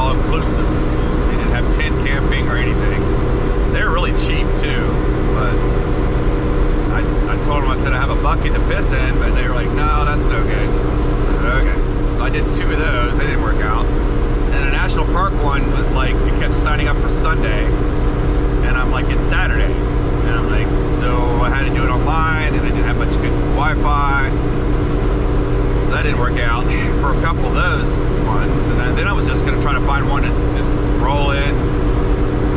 all inclusive. They didn't have tent camping or anything. They're really cheap too, but I told them, I said I have a bucket to piss in, but they were like, no, that's no good. I said, okay. So I did 2 of those. They didn't work out. And the national park one was like, it kept signing up for Sunday, and I'm like, it's Saturday. And I'm like, so I had to do it online, and I didn't have much good Wi-Fi. So that didn't work out for a couple of those ones. And then I was just gonna try to find one to just roll in,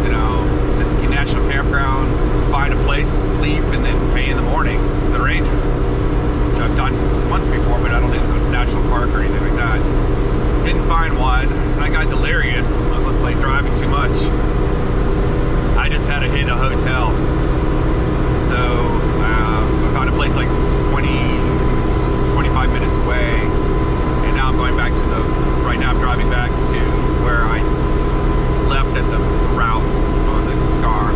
you know, at the National Campground, find a place, sleep, and then pay in the morning the ranger, which I've done once before, but I don't think it was a national park or anything like that. Didn't find one, and I got delirious. I was just like driving too much. I just had to hit a hotel. So I found a place like 25 minutes away, and now I'm going back to right now I'm driving back to where I left at the route on the SCAR.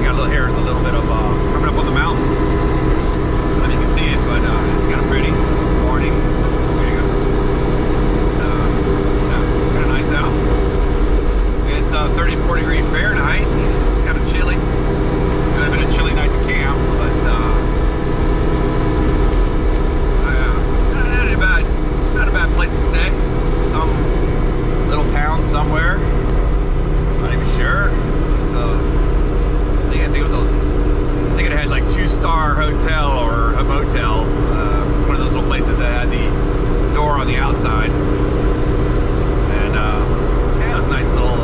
Got a little here, there's a little bit of coming up on the mountains. I don't know if you can see it, but it's kind of pretty. It's morning. So, kind of nice out. It's 34 degrees Fahrenheit. It's kind of chilly. It would have been a chilly night to camp, but not a bad place to stay. Some little town somewhere. Not even sure. I think it had like 2-star hotel or a motel. It's one of those little places that had the door on the outside. And yeah, it was a nice little,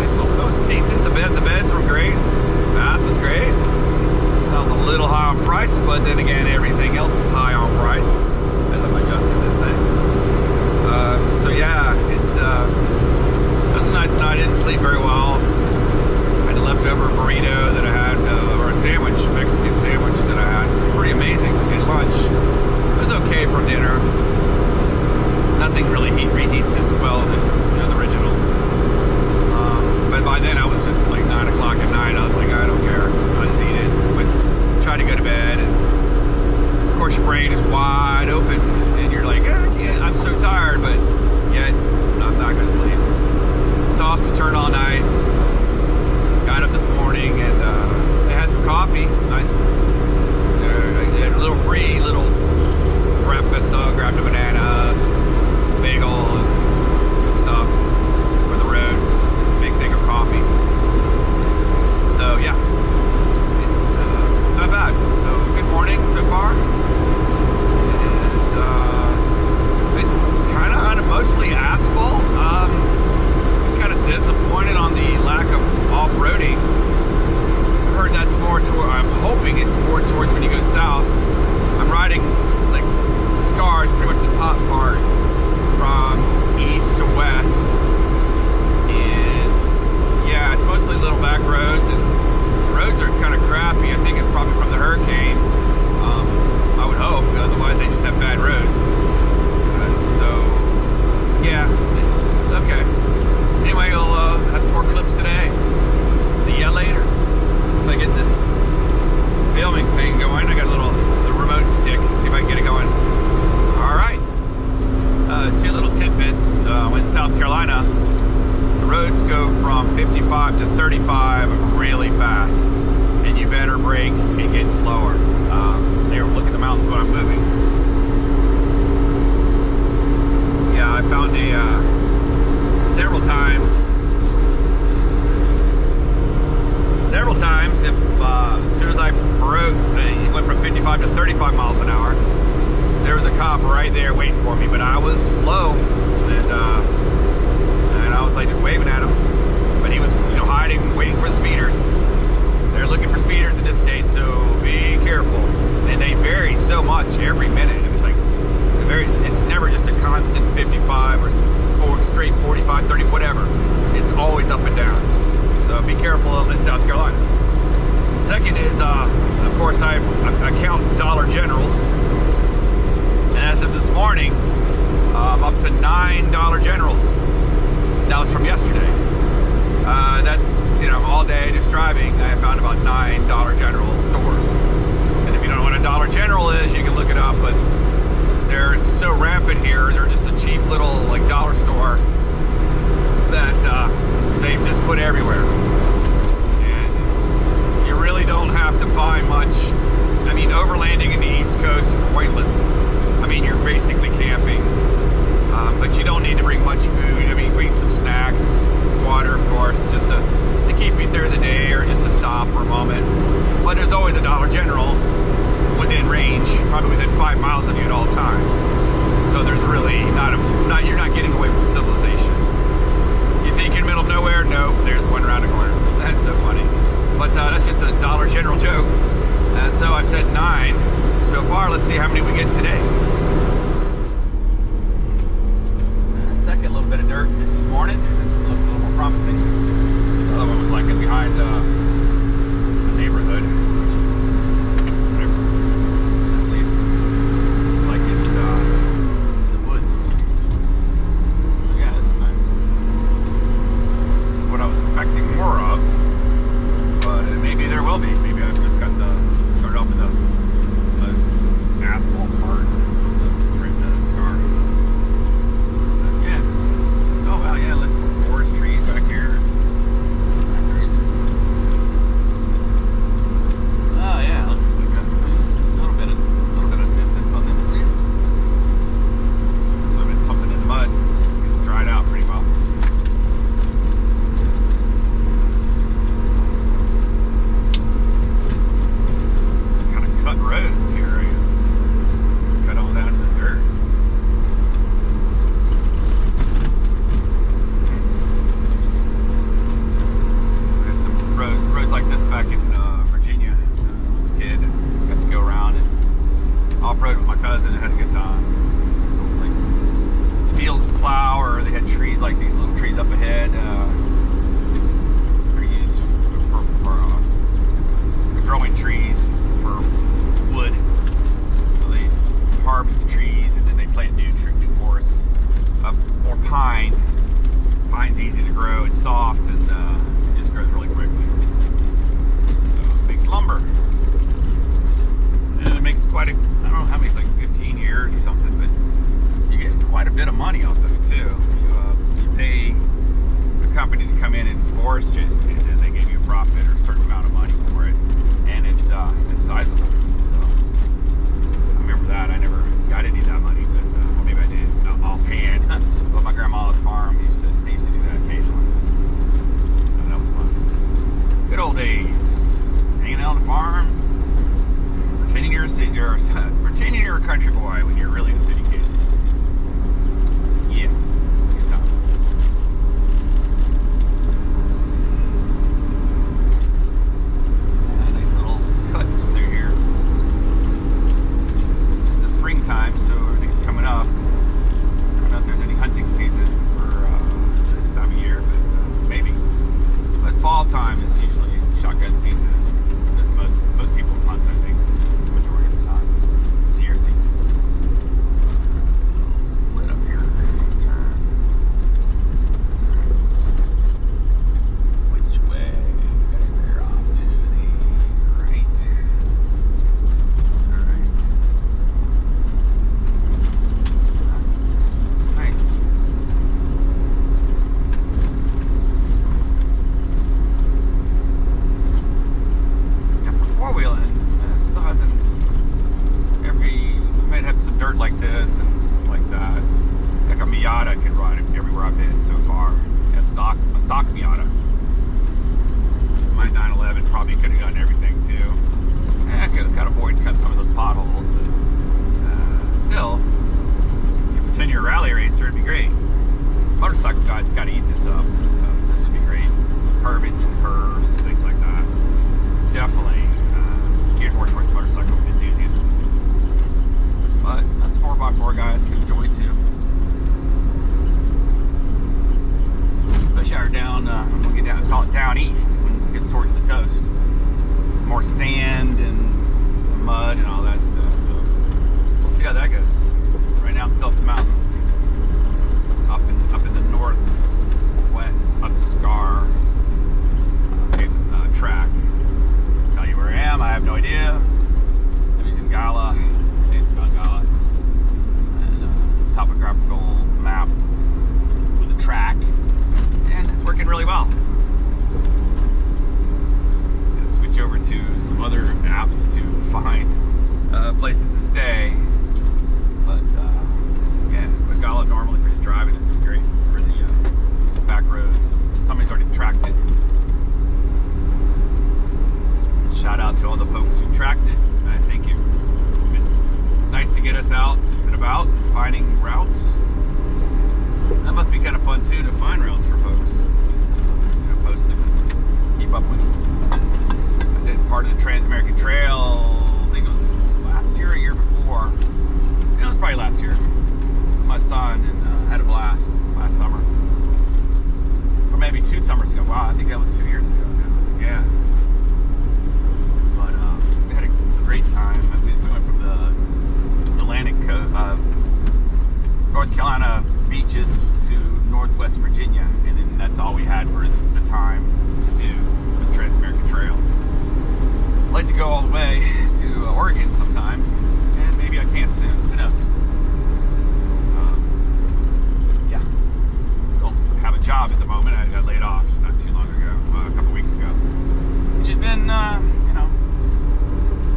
it was decent. The beds were great. The bath was great. That was a little high on price, but then again, everything else is high on price as I'm adjusting this thing. So yeah, it was a nice night. I didn't sleep very well. I had a leftover burrito that I had, or a sandwich, Mexican sandwich that I had. It was pretty amazing at lunch. It was okay for dinner. Nothing really reheats as well as the original. But by then I was just like 9 o'clock at night. I was like, I don't care. I just eat it. But try to go to bed. And of course your brain is wide open, and you're like, I'm so tired, but yet I'm not going to sleep. Tossed and turned all night. Got up this morning, and they had some coffee. I had a little free breakfast, so I grabbed a banana, some bagel, and some stuff for the road. A big thing of coffee. So yeah, it's not bad. So good morning so far. And kind of mostly asphalt. Kind of disappointed on the lack of off-roading. I heard that's more toward, I'm hoping it's more towards when you go south. I'm riding like SCARs, pretty much the top part, from east to west. And yeah, it's mostly little back roads, and the roads are kind of crappy. I think it's probably from the hurricane. I would hope, otherwise they just have bad roads. So yeah, it's okay. Anyway, I'll have some more clips today. See ya later. So I get this filming thing going. I got the remote stick. See if I can get it going. All right. 2 little tidbits. In South Carolina, the roads go from 55 to 35 really fast, and you better brake and get slower. Here, look at the mountains when I'm moving. Yeah, I found several times, if as soon as I broke, it went from 55 to 35 miles an hour, there was a cop right there waiting for me, but I was slow, and I was like just waving at him, but he was hiding, waiting for the speeders. They're looking for speeders in this state, so be careful. And they vary so much every minute. It was like it's never just a constant 55 or straight 45, 30, whatever. It's always up and down. So be careful in South Carolina. Second is, of course, I count Dollar Generals. And as of this morning, I'm up to 9 Dollar Generals. That was from yesterday. That's, all day just driving, I found about 9 Dollar General stores. And if you don't know what a Dollar General is, you can look it up, but they're so rampant here. They're just a cheap little dollar store put everywhere. And you really don't have to buy much. I mean, overlanding in the East Coast is pointless. I mean, you're basically camping. But you don't need to bring much food. I mean, bring some snacks, water, of course, just to keep you through the day or just to stop for a moment. But there's always a Dollar General within range, probably within 5 miles of you at all times. So there's really you're not getting away from civilization. You think you're in the middle of nowhere? No, there's one around the corner. That's so funny. But that's just a Dollar General joke. So I said 9 so far. Let's see how many we get today. Second little bit of dirt this morning. This one looks a little more promising. The other one was like behind the neighborhood, which is whatever. This is at least looks like it's in the woods. So yeah, this is nice. This is what I was expecting more of, but maybe there will be. Maybe I've just got started off with the most asphalt part of the scar. Oh yeah, there's some forest trees back here. Crazy. Oh yeah, looks like a little bit of distance on this at least. So I've been something in the mud. It's dried out pretty well. Some kind of cut roads here, I guess. Just cut all down to the dirt. Roads like this back in Virginia. When I was a kid, and got to go around and off-road with my cousin and had a good time. So it was like fields to plow, or they had trees like these little trees up ahead. They're used for growing trees for wood. So they harvest the trees and then they plant new forests of more pine. Pine's easy to grow, it's soft, and it just grows really quickly. So it makes lumber. And it makes quite a, I don't know how many, it's like 15 years or something, but you get quite a bit of money off of it too. You pay a company to come in and forest it, and then they give you a profit or a certain amount of money for it. And it's sizable. So I remember that. I didn't need that money, but maybe I did offhand. But my grandma's farm used to do that occasionally. So that was fun. Good old days. Hanging out on the farm, pretending you're a country boy when you're really a city kid. Yeah, good times. Let's see. Yeah, nice little cuts through here. This is the springtime, so everything's coming up. I don't know if there's any hunting season for this time of year, but maybe. But fall time is usually shotgun season. This is most people hunt, I think, the majority of the time. Deer season. A little split up here. Turn. Which way? Gotta veer off to the right. Alright. Nice. Yeah, for four-wheeling, it still hasn't. We might have some dirt like this and stuff like that. Like a Miata could ride it everywhere I've been so far. A stock Miata. My 911 probably could have done everything too. I could have avoided some of those potholes, but still, if you pretend you're a rally racer, it'd be great. Motorcycle guys got to eat this up. This would be great. Curbing and curves and things like that. Definitely geared more towards motorcycle enthusiasts. But that's 4x4 guys can enjoy too. Especially out down, when we get down, call it down east, when it gets towards the coast. It's more sand and mud and all that stuff. So we'll see how that goes. Right now I'm still up the mountains, up in the northwest of the Scar track. Tell you where I am, I have no idea. I'm using Gala. I think it's called Gala. And topographical map with a track, and it's working really well. some other apps to find places to stay. But yeah, with Gala normally for just driving, this is great for the back roads. Somebody's already tracked it. Shout out to all the folks who tracked it. Thank you. It's been nice to get us out and about and finding routes. That must be kind of fun too, to find routes for folks. Post them and keep up with them. I did part of the Trans-American Trail, I think it was last year or a year before. It was probably last year. My son, and had a blast last summer. Or maybe 2 summers ago. Wow, I think that was 2 years ago. Yeah. But we had a great time. We went from the Atlantic coast, North Carolina beaches to Northwest Virginia, and then that's all we had for the time to do the Trans-American Trail. I'd like to go all the way to Oregon sometime, and maybe I can soon. Who knows? Yeah, don't have a job at the moment. I got laid off not too long ago, a couple weeks ago, which has been, a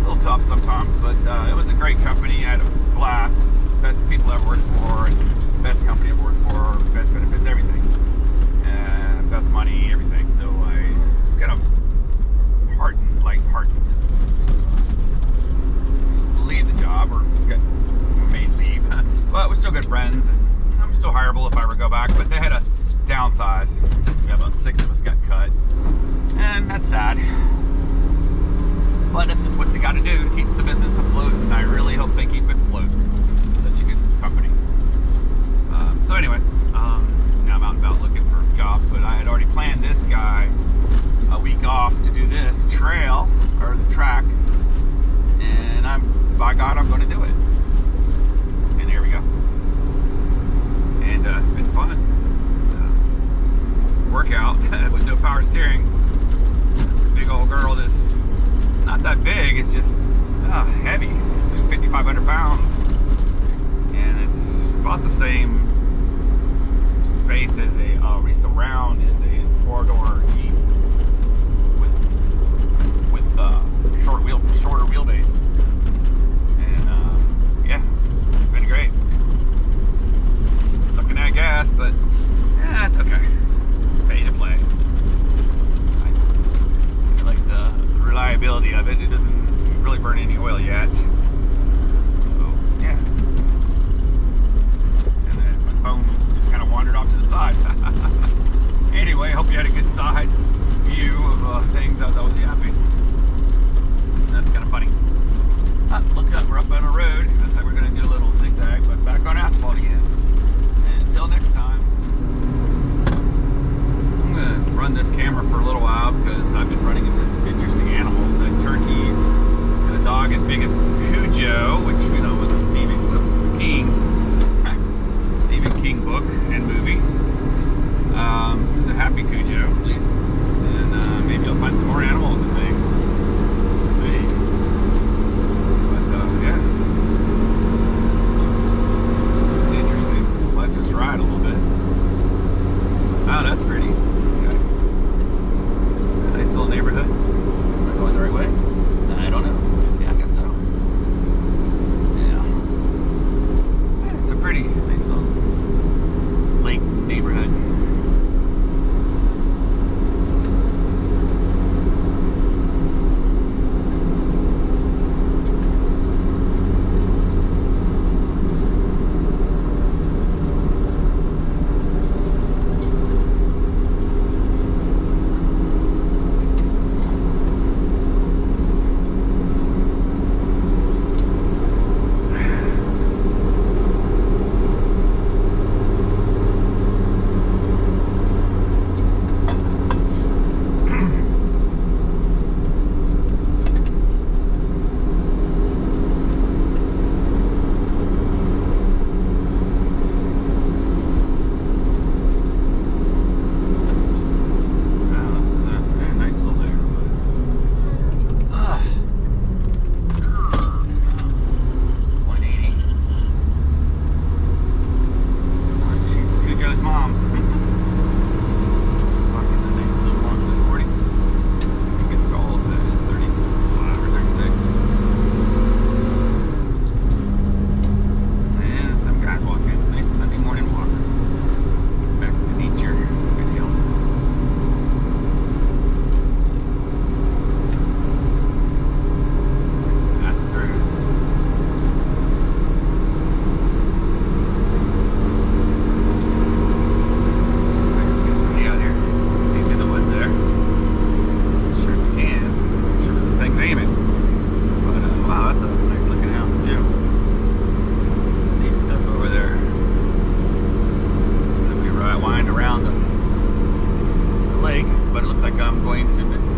little tough sometimes, but it was a great company. I had a blast. Best people I've worked for, and best company I've worked for, best benefits, everything, and best money, everything. So I kind of heartened to leave the job, or get made leave. But we're still good friends, and I'm still hireable if I ever go back. But they had a downsize. Yeah, about 6 of us got cut, and that's sad. But that's just what they got to do to keep the business afloat, and I really hope they keep it afloat. It's such a good company. So anyway, now I'm out and about looking for jobs, but I had already planned this guy a week off to do this trail, or the track, and by God, I'm going to do it. And there we go. And it's been fun. It's a workout with no power steering. This big old girl, this not that big, it's just heavy. It's like 5,500 pounds, and it's about the same space as a Rista Round is a 4-door Jeep with shorter wheelbase, and yeah, it's been great. Sucking that gas, but yeah, it's okay. Pay to play. I like the reliability of it. It doesn't really burn any oil yet. So yeah. And then my phone just kind of wandered off to the side. Anyway, hope you had a good side view of things as I was yapping. That's kind of funny. it looks like I'm going to miss